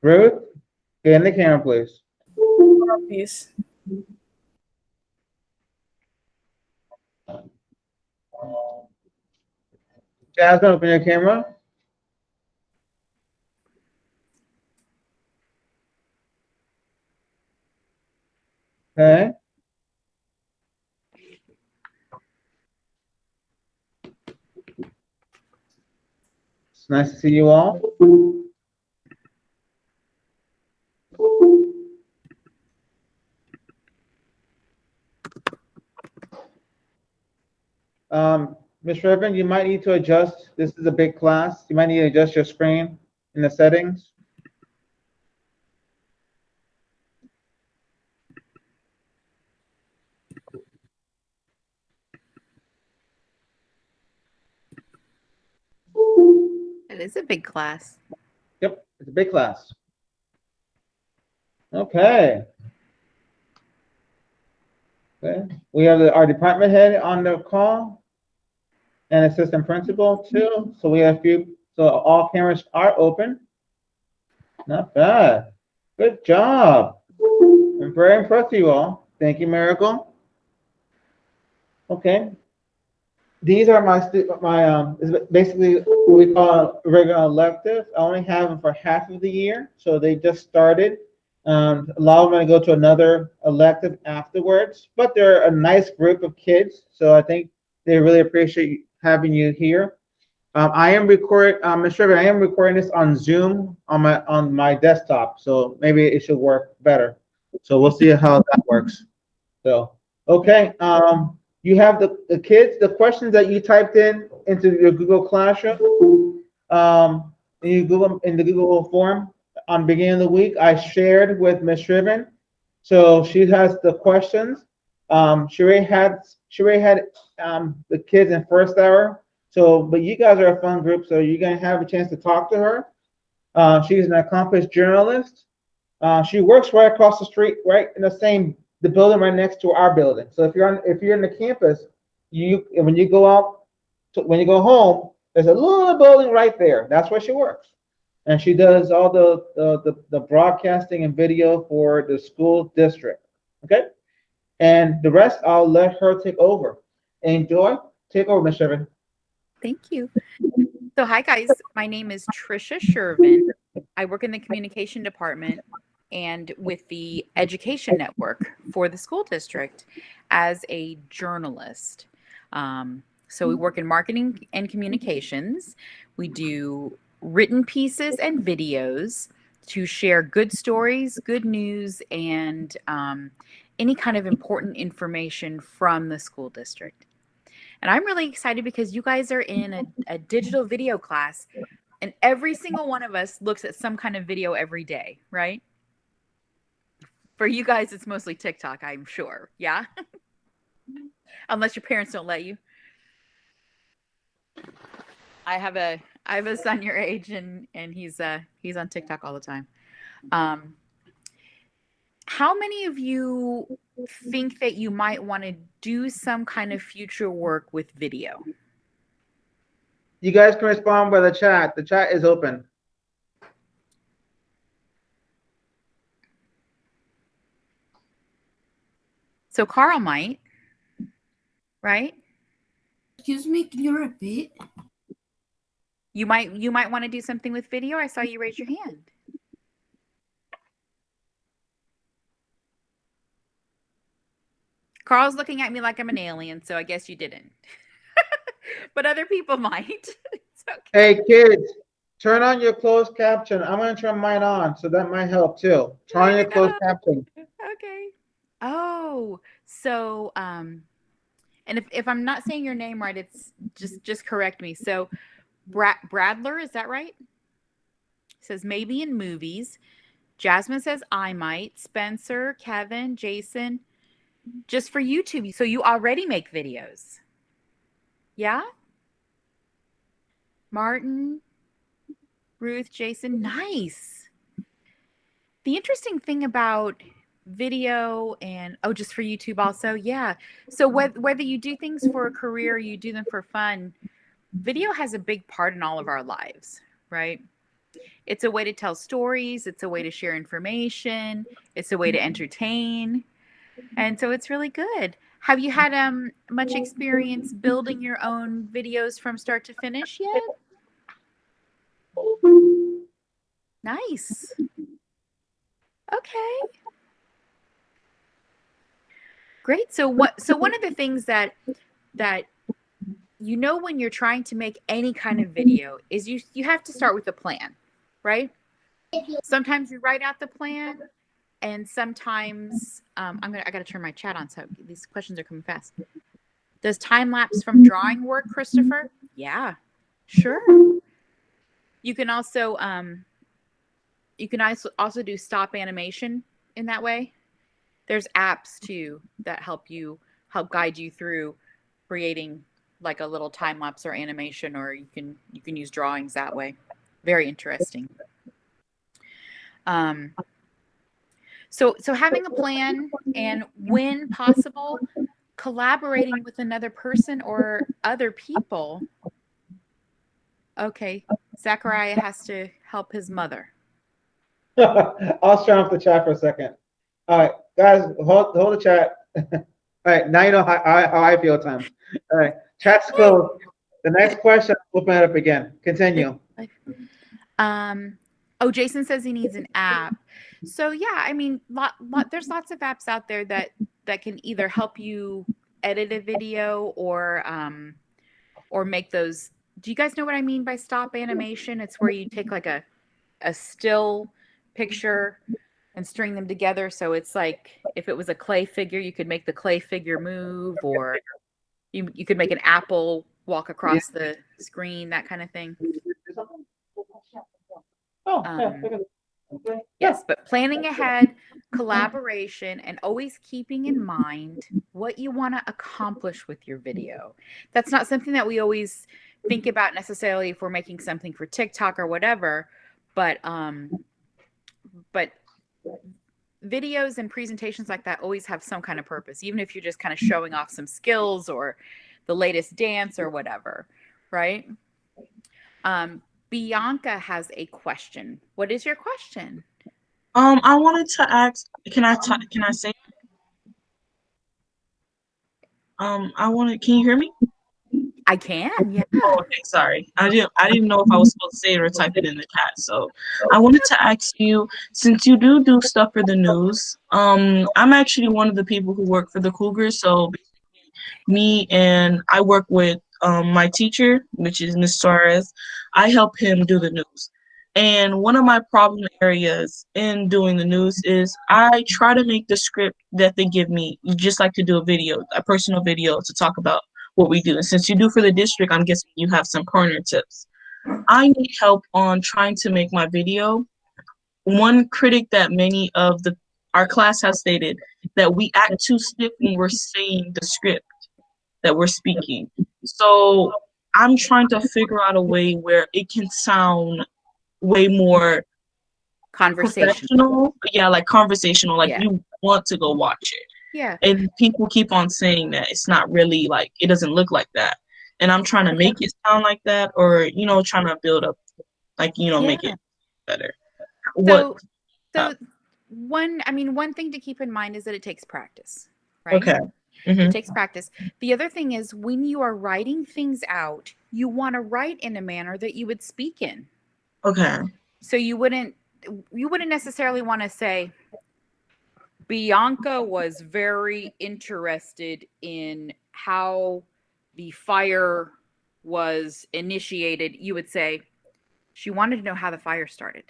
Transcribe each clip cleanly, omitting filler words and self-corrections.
Ruth, get in the camera, please. Peace. Jasmine, open your camera. Okay. It's nice to see you all. Ms. Ribbon, you might need to adjust. This is a big class. You might need to adjust your screen in the settings. It is a big class. Yep, it's a big class. Okay. Okay. We have our department head on the call and assistant principal too. So we have so all cameras are open. Not bad. Good job. I'm very impressed with you all. Thank you, Miracle. Okay. These are is basically what we call regular electives. I only have them for half of the year, so they just started. A lot of them are going to go to another elective afterwards, but they're a nice group of kids, so I think they really appreciate having you here. I am recording, Ms. Ribbon, I am recording this on Zoom on my desktop, so maybe it should work better. So we'll see how that works. So, okay. You have the kids, the questions that you typed into your Google Classroom, in the Google form on beginning of the week, I shared with Ms. Ribbon. So she has the questions. She already had the kids in first hour. So, but you guys are a fun group, so you're gonna have a chance to talk to her. She's an accomplished journalist. She works right across the street, right in the building right next to our building. So if you're in the campus, when you go when you go home, there's a little building right there. That's where she works, and she does all the broadcasting and video for the school district. Okay, and the rest I'll let her take over. Enjoy, take over, Ms. Shervin. Thank you. So hi guys, my name is Trisha Shervin. I work in the communication department and with the education network for the school district as a journalist. So we work in marketing and communications. We do written pieces and videos to share good stories, good news, and any kind of important information from the school district. And I'm really excited because you guys are in a digital video class, and every single one of us looks at some kind of video every day, right? For you guys, it's mostly TikTok, I'm sure. Yeah? Unless your parents don't let you. I have a son your age, and he's on TikTok all the time. How many of you think that you might want to do some kind of future work with video? You guys can respond by the chat. The chat is open. So Carl might, right? Excuse me, can you repeat? You might want to do something with video. I saw you raise your hand. Carl's looking at me like I'm an alien, so I guess you didn't. But other people might. It's okay. Hey kids, turn on your closed caption. I'm gonna turn mine on, so that might help too. Turn on your closed caption. Okay. Oh, so and if I'm not saying your name right, it's just correct me. So Bradler, is that right? Says maybe in movies. Jasmine says I might. Spencer, Kevin, Jason, just for YouTube. So you already make videos. Yeah? Martin, Ruth, Jason, nice. The interesting thing about video and just for YouTube also, yeah. So whether you do things for a career or you do them for fun, video has a big part in all of our lives, right? It's a way to tell stories. It's a way to share information. It's a way to entertain. And so it's really good. Have you had much experience building your own videos from start to finish yet? Nice. Okay. Great. So one of the things that when you're trying to make any kind of video is you have to start with a plan, right? Sometimes you write out the plan, and sometimes I gotta turn my chat on, so these questions are coming fast. Does time lapse from drawing work, Christopher? Yeah, sure. You can also do stop animation in that way. There's apps too that help guide you through creating like a little time lapse or animation, or you can use drawings that way. Very interesting. So having a plan, and when possible, collaborating with another person or other people. Okay, Zachariah has to help his mother. I'll turn off the chat for a second. All right, guys, hold the chat. All right, now you know how I feel at times. All right, chat's closed. The next question, open it up again. Continue. Oh, Jason says he needs an app. So yeah, I mean, there's lots of apps out there that can either help you edit a video or make those. Do you guys know what I mean by stop animation? It's where you take like a still picture and string them together. So it's like if it was a clay figure, you could make the clay figure move, or you could make an apple walk across the screen, that kind of thing. Yes, but planning ahead, collaboration, and always keeping in mind what you want to accomplish with your video. That's not something that we always think about necessarily if we're making something for TikTok or whatever, but videos and presentations like that always have some kind of purpose, even if you're just kind of showing off some skills or the latest dance or whatever, right? Bianca has a question. What is your question? I wanted to ask, can I say? Can you hear me? I can, yeah. Oh, okay, sorry. I didn't know if I was supposed to say it or type it in the chat. So I wanted to ask you, since you do stuff for the news, I'm actually one of the people who work for the Cougars. So I work with my teacher, which is Miss Suarez. I help him do the news. And one of my problem areas in doing the news is I try to make the script that they give me, just like to do a personal video to talk about what we do. And since you do for the district, I'm guessing you have some corner tips. I need help on trying to make my video. One critic that many of our class has stated that we act too stiff when we're saying the script that we're speaking. So I'm trying to figure out a way where it can sound way more conversational. Yeah, like conversational, like you want to go watch it. Yeah. And people keep on saying that it's not really like, it doesn't look like that. And I'm trying to make it sound like that, or, trying to build up, like, make it better. One thing to keep in mind is that it takes practice, right? Okay. Mm-hmm. It takes practice. The other thing is when you are writing things out, you want to write in a manner that you would speak in. Okay. So you wouldn't necessarily want to say, Bianca was very interested in how the fire was initiated. You would say, she wanted to know how the fire started.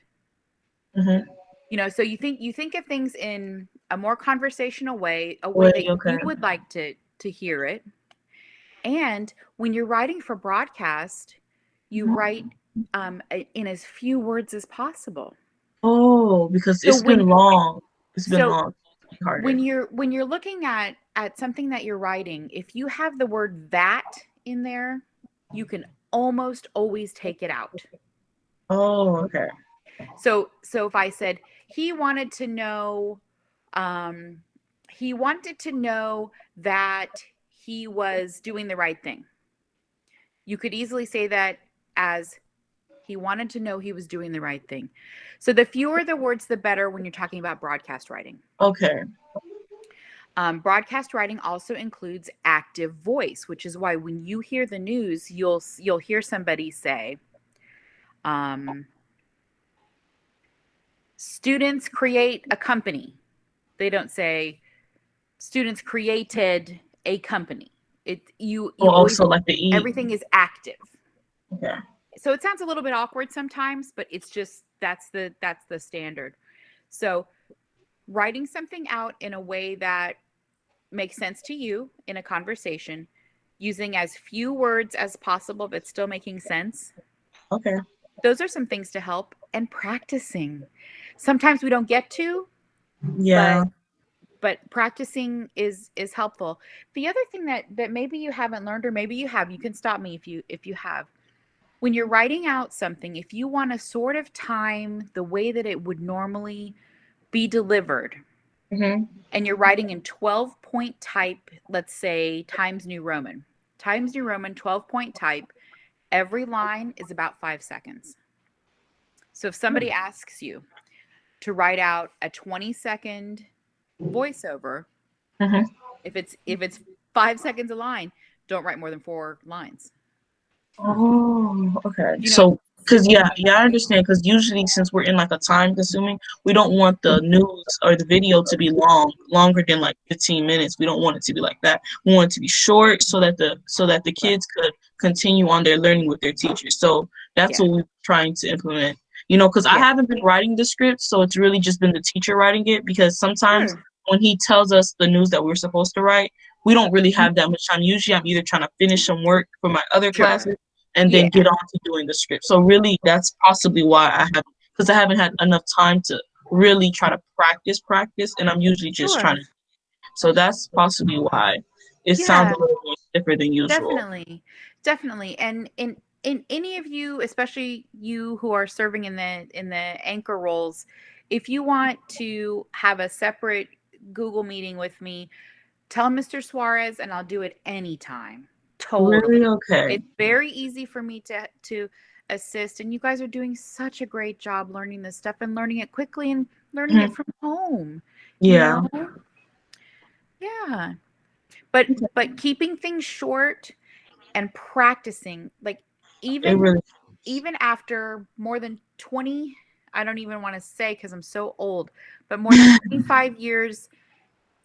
Mm-hmm. So you think of things in a more conversational way, a way that you would like to hear it. And when you're writing for broadcast, you write in as few words as possible. Oh, because it's been long. It's been long. When you're looking at something that you're writing, if you have the word "that" in there, you can almost always take it out. Oh, okay. So if I said he wanted to know that he was doing the right thing, you could easily say that as He wanted to know he was doing the right thing. So the fewer the words, the better when you're talking about broadcast writing. Okay. Broadcast writing also includes active voice, which is why when you hear the news, you'll hear somebody say, students create a company. They don't say students created a company. You Well, always, also like the E. everything is active. Okay. So it sounds a little bit awkward sometimes, but it's just that's the standard. So writing something out in a way that makes sense to you in a conversation, using as few words as possible but still making sense. Okay. Those are some things to help, and practicing. Sometimes we don't get to, Yeah. but practicing is helpful. The other thing that maybe you haven't learned, or maybe you have, you can stop me if you have. When you're writing out something, if you want to sort of time the way that it would normally be delivered, Mm-hmm. and you're writing in 12-point type, let's say Times New Roman, 12-point type, every line is about 5 seconds. So if somebody asks you to write out a 20-second voiceover, Mm-hmm. if it's 5 seconds a line, don't write more than 4 lines. Oh, okay. You know, So, because I understand. Because usually, since we're in like a time consuming, we don't want the news or the video to be longer than like 15 minutes. We don't want it to be like that. We want it to be short so that the kids could continue on their learning with their teachers. So that's Yeah. what we're trying to implement. You know, because I Yeah. haven't been writing the script, so it's really just been the teacher writing it. Because sometimes Sure. when he tells us the news that we're supposed to write, we don't really have that much time. Usually, I'm either trying to finish some work for my other Sure. classes and Yeah. then get on to doing the script. So really, that's possibly why because I haven't had enough time to really try to practice, and I'm usually just Sure. trying to. So that's possibly why it sounds Yeah. a little more stiffer than usual. Definitely. And in any of you, especially you who are serving in the anchor roles, if you want to have a separate Google meeting with me, tell Mr. Suarez and I'll do it anytime. Totally. Really? Okay. It's very easy for me to assist, and you guys are doing such a great job learning this stuff and learning it quickly and learning it from home. Yeah. You know? Yeah. But keeping things short and practicing, like It really. even after more than 20, I don't even want to say because I'm so old, but more than 25 years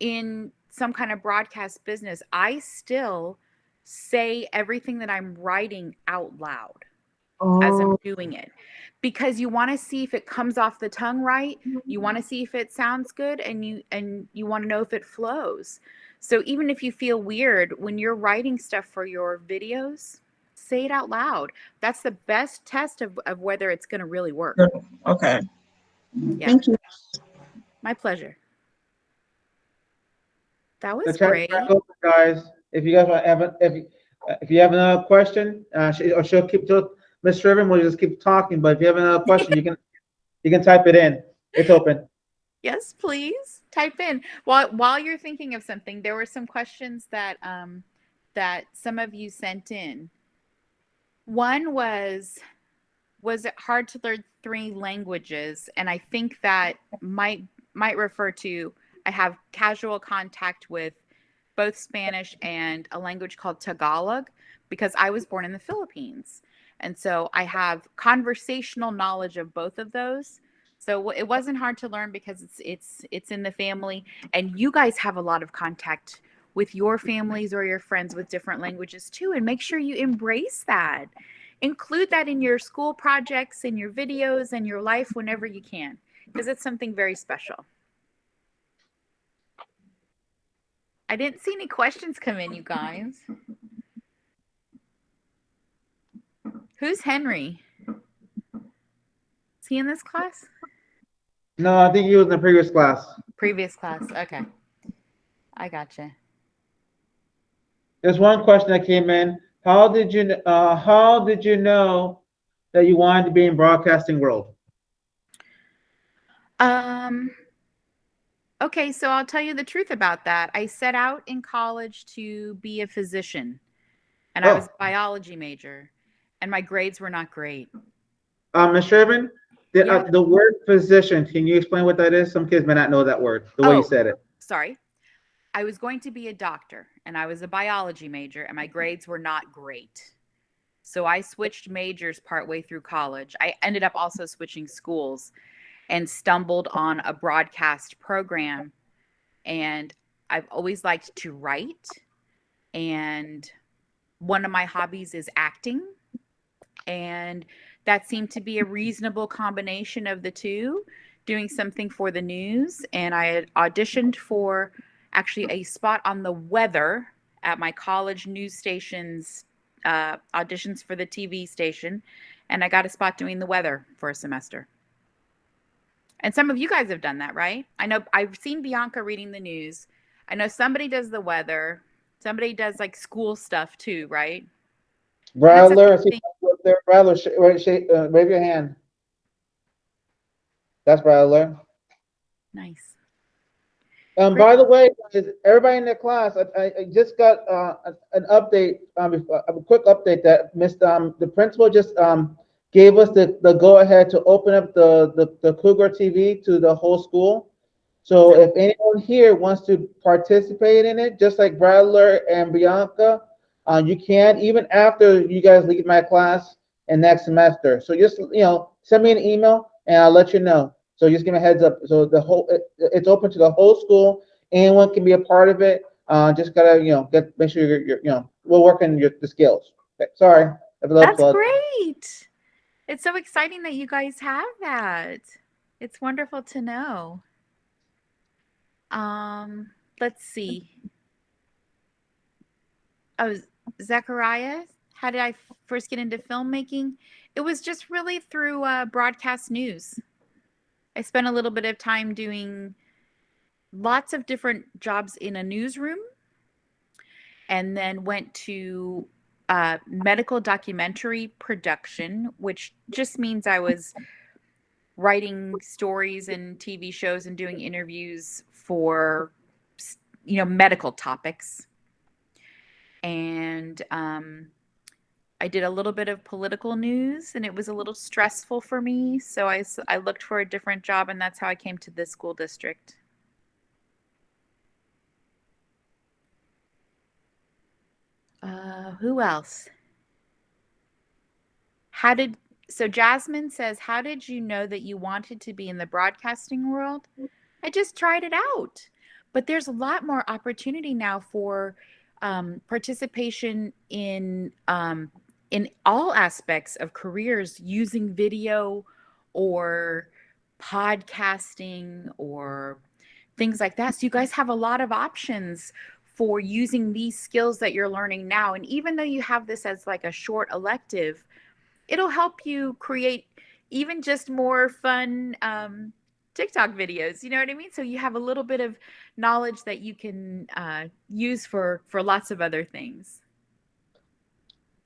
in some kind of broadcast business, I still say everything that I'm writing out loud as I'm Oh. doing it, because you want to see if it comes off the tongue right. You want to see if it sounds good, and you want to know if it flows. So even if you feel weird when you're writing stuff for your videos, say it out loud. That's the best test of whether it's going to really work. Okay. Yeah. Thank you. My pleasure. That The was chat's great. back open, guys. If you guys if you have another question, she'll keep Miss Sherman will just keep talking. But if you have another question, you can type it in. It's open. Yes, please type in while you're thinking of something. There were some questions that that some of you sent in. One was it hard to learn 3 languages? And I think that might refer to, I have casual contact with both Spanish and a language called Tagalog because I was born in the Philippines. And so I have conversational knowledge of both of those. So it wasn't hard to learn because it's in the family, and you guys have a lot of contact with your families or your friends with different languages too, and make sure you embrace that. Include that in your school projects, in your videos, and your life whenever you can, because it's something very special. I didn't see any questions come in, you guys. Who's Henry? Is he in this class? No, I think he was in the previous class. Previous class. Okay. I gotcha. There's one question that came in. How did you know that you wanted to be in broadcasting world? Okay, so I'll tell you the truth about that. I set out in college to be a physician, and I was a biology major, and my grades were not great. Ms. Sherman, Yeah. the word physician, can you explain what that is? Some kids may not know that word, the way you Oh, said it. sorry. I was going to be a doctor and I was a biology major and my grades were not great. So I switched majors partway through college. I ended up also switching schools and stumbled on a broadcast program. And I've always liked to write. And one of my hobbies is acting. And that seemed to be a reasonable combination of the two, doing something for the news. And I had auditioned for actually a spot on the weather at my college news station's auditions for the TV station. And I got a spot doing the weather for a semester. And some of you guys have done that, right? I know I've seen Bianca reading the news. I know somebody does the weather. Somebody does like school stuff too, right? And that's a Bradler, I good see thing. there. Bradler, wave your hand. That's Bradler. Nice. Great. By the way, guys, everybody in the class, I just got an update, a quick update that the principal just gave us the go ahead to open up the Cougar TV to the whole school. So if anyone here wants to participate in it, just like Bradler and Bianca, you can even after you guys leave my class and next semester. So just send me an email and I'll let you know. So just give me a heads up. So it's open to the whole school. Anyone can be a part of it. Just gotta make sure you're we're working the skills. Okay, sorry, I have a little That's plug. great. It's so exciting that you guys have that. It's wonderful to know. Let's see. Oh, Zechariah, how did I first get into filmmaking? It was just really through broadcast news. I spent a little bit of time doing lots of different jobs in a newsroom and then went to medical documentary production, which just means I was writing stories and TV shows and doing interviews for medical topics. And I did a little bit of political news and it was a little stressful for me. So I looked for a different job and that's how I came to this school district. Who else? So Jasmine says, how did you know that you wanted to be in the broadcasting world? I just tried it out. But there's a lot more opportunity now for participation in all aspects of careers using video or podcasting or things like that. So you guys have a lot of options for using these skills that you're learning now. And even though you have this as like a short elective, it'll help you create even just more fun TikTok videos. You know what I mean? So you have a little bit of knowledge that you can use for lots of other things.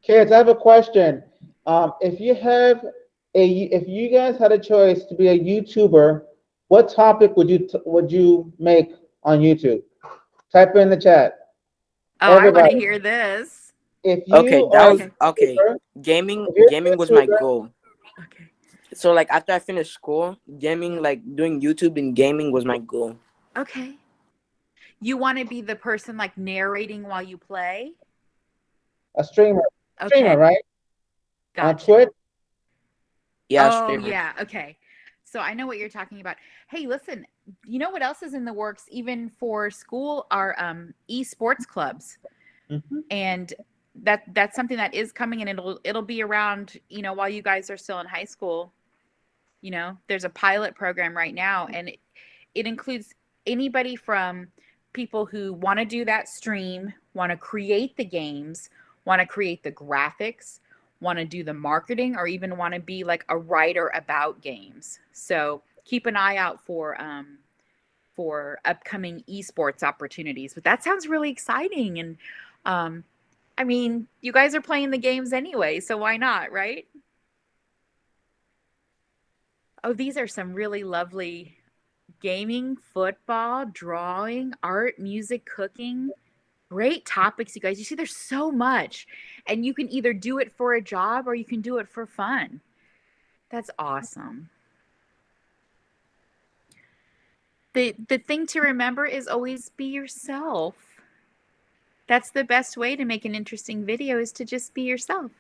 Kids, I have a question. If you guys had a choice to be a YouTuber, what topic would you make on YouTube? Type it in the chat. Oh, I want Everybody. to hear this. If Okay, you that are was okay. YouTuber, Gaming if you're a gaming was my YouTuber, goal. Okay. So like after I finished school, gaming, like doing YouTube and gaming was my goal. Okay. You want to be the person like narrating while you play? a streamer, Okay. right? On Gotcha. Twitch. Yeah, Oh, streamer. yeah. Okay. So I know what you're talking about. Hey, listen, you know what else is in the works, even for school, are esports clubs. Mm-hmm. And that's something that is coming, and it'll be around, while you guys are still in high school. There's a pilot program right now, and it includes anybody from people who want to do that stream, want to create the games, want to create the graphics, want to do the marketing, or even want to be like a writer about games. So keep an eye out for upcoming esports opportunities. But that sounds really exciting. And I mean, you guys are playing the games anyway, so why not, right? Oh, these are some really lovely gaming, football, drawing, art, music, cooking. Great topics, you guys. You see, there's so much. And you can either do it for a job or you can do it for fun. That's awesome. The thing to remember is always be yourself. That's the best way to make an interesting video, is to just be yourself.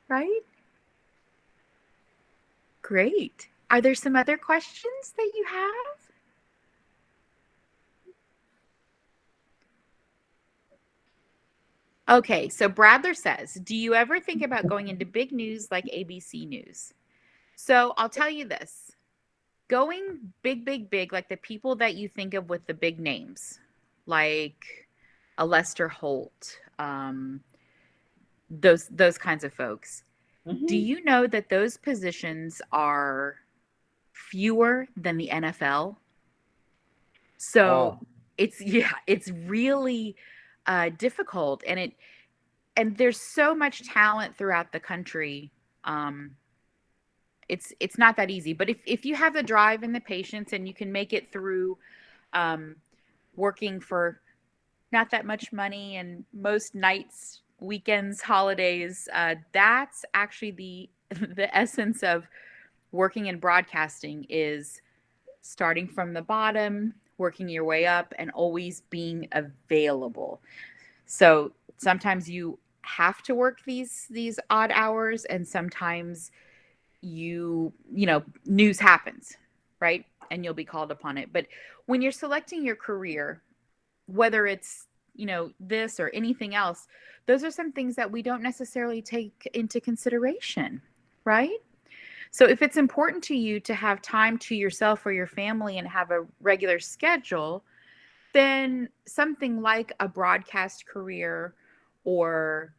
Right? Great. Are there some other questions that you have? Okay, so Bradler says, do you ever think about going into big news like ABC News? So I'll tell you this. Going big, like the people that you think of with the big names, like a Lester Holt, those kinds of folks. Do you know that those positions are fewer than the NFL? So it's really difficult, and there's so much talent throughout the country. It's not that easy, but if you have the drive and the patience and you can make it through working for not that much money and most nights, weekends, holidays, that's actually the essence of working in broadcasting, is starting from the bottom, working your way up, and always being available. So sometimes you have to work these odd hours, and sometimes you know, news happens, right? And you'll be called upon it. But when you're selecting your career, whether it's, you know, this or anything else, those are some things that we don't necessarily take into consideration, right? So if it's important to you to have time to yourself or your family and have a regular schedule, then something like a broadcast career or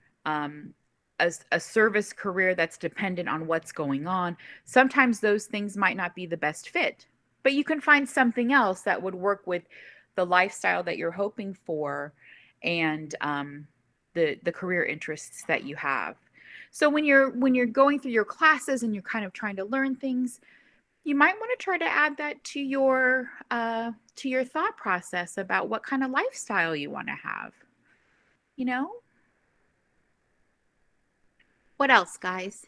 a service career that's dependent on what's going on, sometimes those things might not be the best fit. But you can find something else that would work with the lifestyle that you're hoping for and the career interests that you have. So when you're going through your classes and you're kind of trying to learn things, you might want to try to add that to your thought process about what kind of lifestyle you want to have. You know? What else, guys?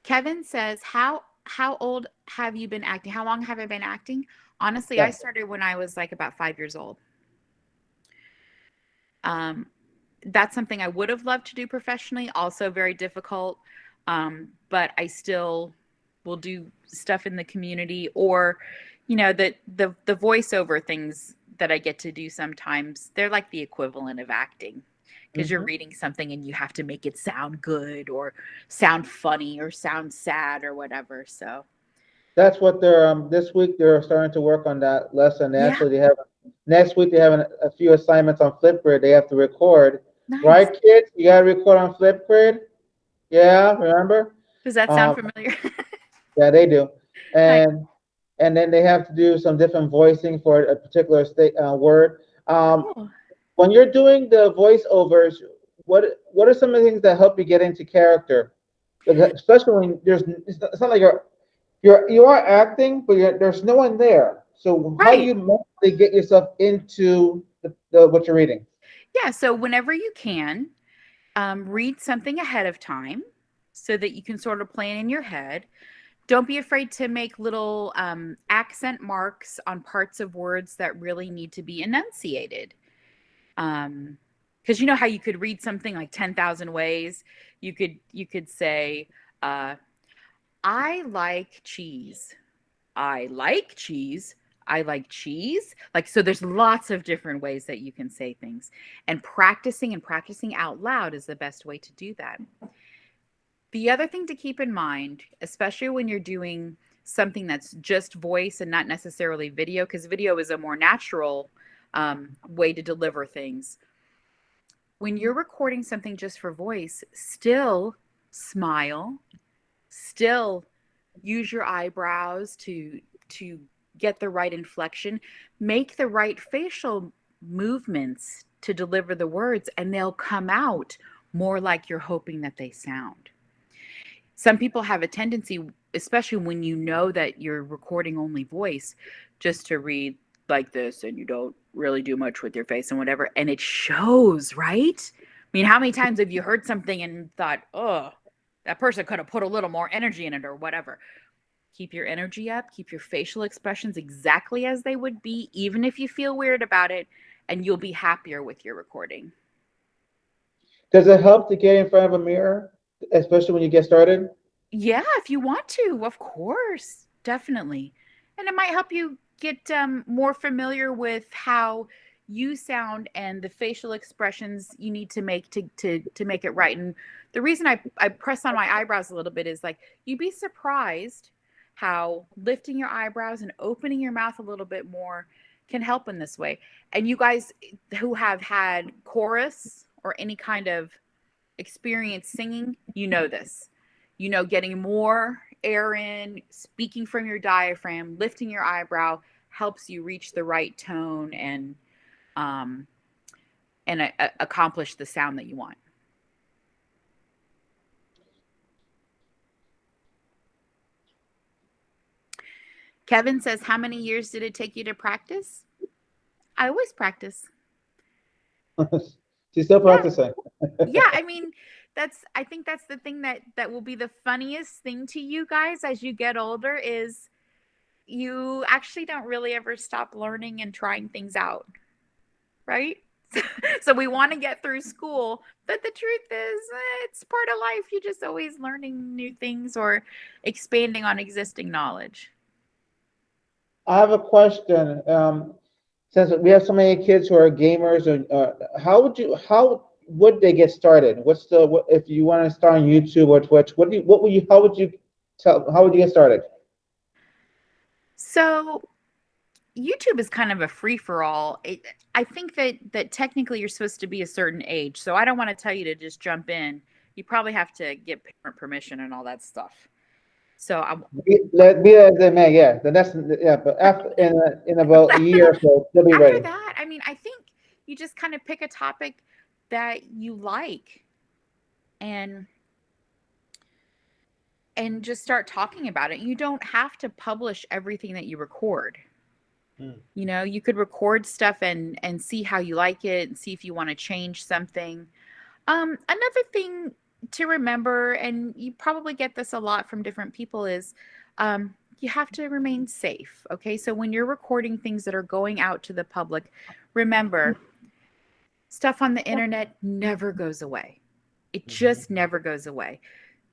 Kevin says, how old have you been acting? How long have I been acting? Honestly, I started when I was like about 5 years old. That's something I would have loved to do professionally, also very difficult. But I still will do stuff in the community, or, you know, the voiceover things that I get to do sometimes, they're like the equivalent of acting, because you're reading something and you have to make it sound good or sound funny or sound sad or whatever. So that's what they're this week they're starting to work on that lesson. Actually, they have next week they have a few assignments on Flipgrid they have to record. nice. Right, kids? You gotta record on Flipgrid. Yeah, remember? Does that sound familiar? Yeah, they do. And then they have to do some different voicing for a particular word. Cool. When you're doing the voiceovers, what are some of the things that help you get into character? Especially when it's not like you are acting, but there's no one there. So how do you mentally get yourself into the what you're reading? Yeah, so whenever you can, read something ahead of time so that you can sort of plan in your head. Don't be afraid to make little accent marks on parts of words that really need to be enunciated. Because you know how you could read something like 10,000 ways. You could say, I like cheese. I like cheese. I like cheese. Like, so there's lots of different ways that you can say things, and practicing out loud is the best way to do that. The other thing to keep in mind, especially when you're doing something that's just voice and not necessarily video, because video is a more natural way to deliver things. When you're recording something just for voice, still smile, still use your eyebrows to get the right inflection, make the right facial movements to deliver the words, and they'll come out more like you're hoping that they sound. Some people have a tendency, especially when you know that you're recording only voice, just to read like this and you don't really do much with your face and whatever, and it shows, right? I mean, how many times have you heard something and thought, oh, that person could have put a little more energy in it or whatever. Keep your energy up, keep your facial expressions exactly as they would be, even if you feel weird about it, and you'll be happier with your recording. Does it help to get in front of a mirror, especially when you get started? Yeah, if you want to, of course, definitely. And it might help you get more familiar with how you sound and the facial expressions you need to make to make it right. And the reason I press on my eyebrows a little bit is like you'd be surprised how lifting your eyebrows and opening your mouth a little bit more can help in this way. And you guys who have had chorus or any kind of experience singing, you know this. You know, getting more air in, speaking from your diaphragm, lifting your eyebrow helps you reach the right tone um, and accomplish the sound that you want. Kevin says, how many years did it take you to practice? I always practice. She's still practicing. Yeah, I mean, I think that's the thing that will be the funniest thing to you guys as you get older is you actually don't really ever stop learning and trying things out, right? So we want to get through school, but the truth is it's part of life. You're just always learning new things or expanding on existing knowledge. I have a question. Since we have so many kids who are gamers, how would they get started? If you want to start on YouTube or Twitch? How would you get started? So YouTube is kind of a free for all. I think that technically you're supposed to be a certain age, so I don't want to tell you to just jump in. You probably have to get parent permission and all that stuff. So Be as they may, yeah. But after in about a year or so, they'll be after ready. that, I mean, I think you just kind of pick a topic that you like and just start talking about it. You don't have to publish everything that you record. You know, you could record stuff and see how you like it and see if you want to change something. Another thing to remember, and you probably get this a lot from different people, is you have to remain safe. Okay, so when you're recording things that are going out to the public, remember, stuff on the internet never goes away. It just never goes away.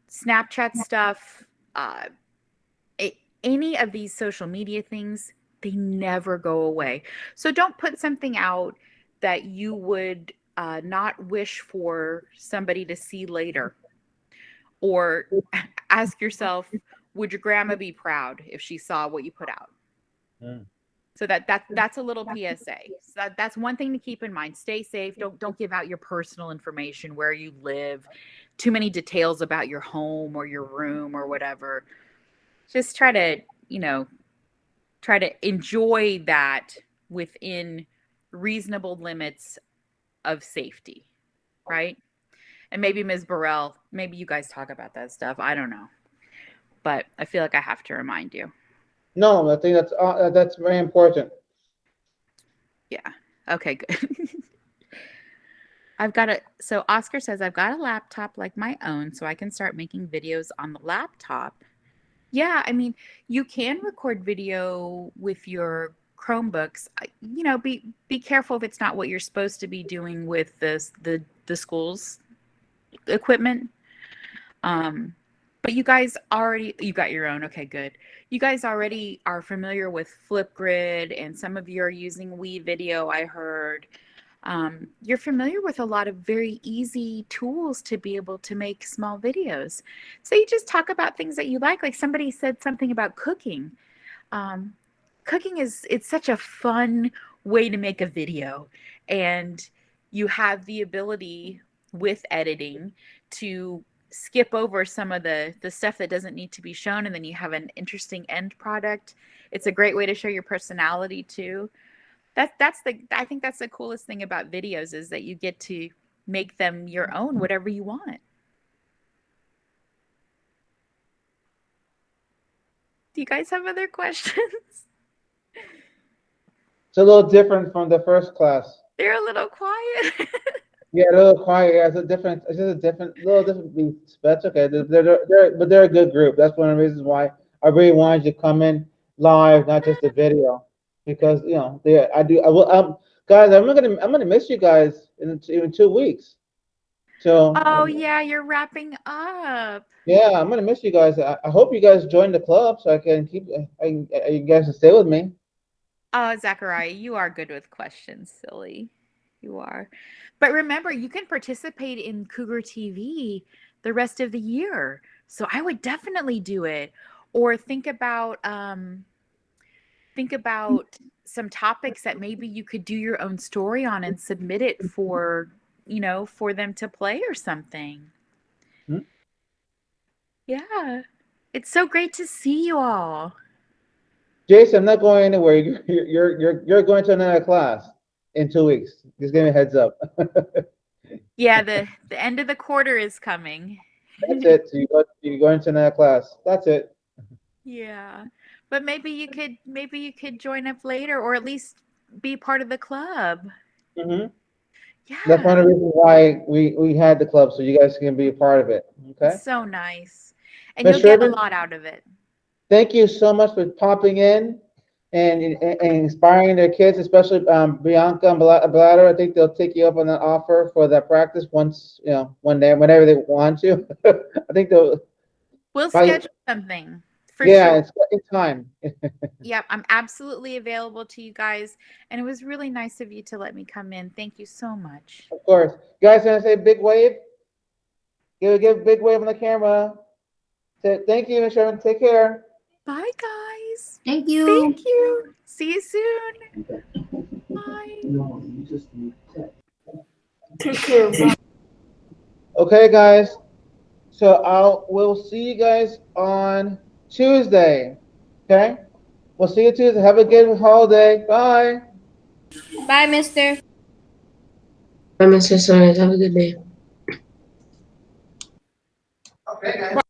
Snapchat stuff, any of these social media things, they never go away. So don't put something out that you would not wish for somebody to see later. Or ask yourself, would your grandma be proud if she saw what you put out? So that's a little PSA. So that's one thing to keep in mind. Stay safe. Don't give out your personal information, where you live, too many details about your home or your room or whatever. Just try to enjoy that within reasonable limits of safety, right? And maybe Ms. Burrell, maybe you guys talk about that stuff. I don't know, but I feel like I have to remind you. No, I think that's very important. Yeah. Okay, good. So Oscar says, I've got a laptop like my own, so I can start making videos on the laptop. Yeah, I mean, you can record video with your Chromebooks. Be careful if it's not what you're supposed to be doing with the school's equipment. But you guys you got your own. Okay, good. You guys already are familiar with Flipgrid, and some of you are using WeVideo, I heard. You're familiar with a lot of very easy tools to be able to make small videos. So you just talk about things that you like. Like somebody said something about cooking. Cooking it's such a fun way to make a video, and you have the ability with editing to skip over some of the stuff that doesn't need to be shown, and then you have an interesting end product. It's a great way to show your personality too. I think that's the coolest thing about videos, is that you get to make them your own, whatever you want. Do you guys have other questions? It's a little different from the first class. They're a little quiet. Yeah, a little quiet. Yeah, it's just a little different beats, but that's okay. But they're a good group. That's one of the reasons why I really wanted you to come in live, not just the video, because I will. Guys, I'm gonna miss you guys in 2 weeks. So Oh yeah, you're wrapping up. yeah, I'm gonna miss you guys. I hope you guys join the club so I can keep. You guys can stay with me. Oh, Zachariah, you are good with questions, silly. You are. But remember, you can participate in Cougar TV the rest of the year. So I would definitely do it. Or think about some topics that maybe you could do your own story on and submit it for them to play or something. Hmm? Yeah. It's so great to see you all. Jason, I'm not going anywhere. You're going to another class in 2 weeks. Just give me a heads up. Yeah, the end of the quarter is coming. That's it. So you go into another class. That's it. Yeah. But maybe you could join up later or at least be part of the club. Hmm. That's one Yeah. of the reasons why we had the club, so you guys can be a part of it. Okay. It's so nice. And Ms. you'll get a Sherman, lot out of it. thank you so much for popping in and inspiring their kids, especially Bianca and Bladder. I think they'll take you up on that offer for that practice once, one day, whenever they want to. I think they'll, We'll by, schedule something for yeah, sure. it's in time. Yep, I'm absolutely available to you guys. And it was really nice of you to let me come in. Thank you so much. Of course. Guys, want to say big wave? Give a big wave on the camera. Say, thank you, Ms. Sherman. Take care. Bye, guys. Thank you. Thank you. See you soon. Bye. Take care. Bye. Okay, guys. So we'll see you guys on Tuesday. Okay? We'll see you Tuesday. Have a good holiday. Bye. Bye, mister. Bye, Mr. Suarez. Have a good day. Okay, guys.